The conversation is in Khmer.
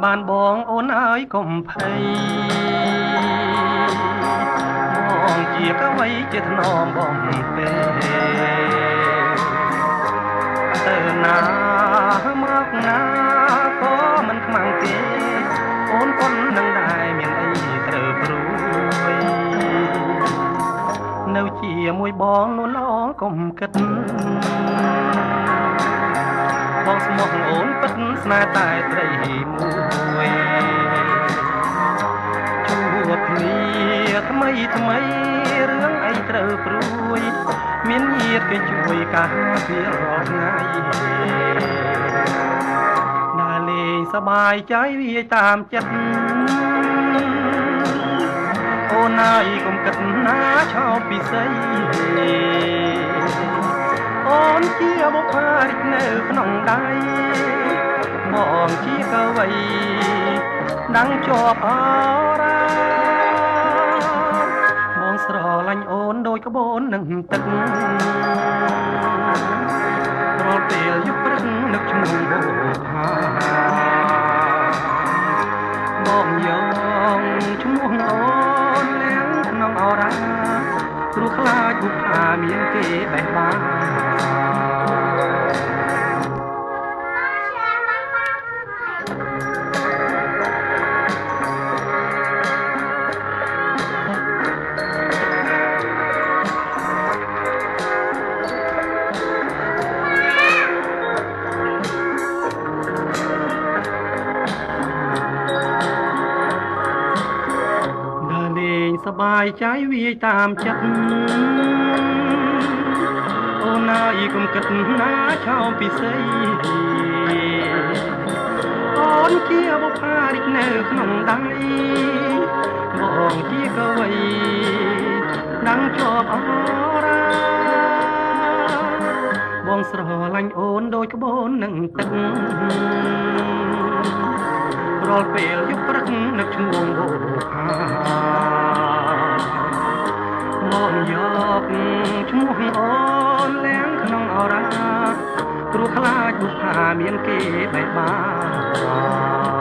បានបងអូនអើយកុំភ័យបងជាកវីជាថ្នមបងពេទៅណាមកណាក៏មិនខ្មាំងទេអូនប៉ុននឹងដែរមានអីត្រូវព្រួយនៅជាមួយបងនួនល្អកុំគិតបងស្មោះអូនពិតស្នេហ៍តែត្រីមួយជួបគ្នាថ្មីរឿងអីត្រូវព្រួយមានញាតិគេជួយការពាររាល់ថ្ងៃដើរលេងសบายใจវាតាមចិត្តអូនហើយកុំគិតណាឆោបពិសីអូនជាបុព្វារិកនៅក្នុងដៃបងជាកវីដឹងជាប់អរ៉ាបងស្រឡាញ់អូនដូចក្បូននឹងទឹករាល់ពេលយប់ព្រឹកនឹកឈ្មោះបុប្ផាបងយកឈ្មោះអូនលៀងក្នុងអរ៉ាព្រោះខ្លាចបុប្ផាមានគេបេះបាសបាយใจវាយតាមចិត្តអូនហើយកុំគិតណាឆោមពិសីអូនជាបុព្វារិកនៅក្នុងដៃបងជាកវីដឹងជាប់អរ៉ាបងស្រឡាញ់អូនដូចក្បូននឹងទឹករាល់ពេលយប់ព្រឹកនឹកឈ្មោះបុប្ផាបងយកឈ្មោះអូនលៀងក្នុងអរ៉ាព្រោះខ្លាចបុប្ផាមានគេបេះបា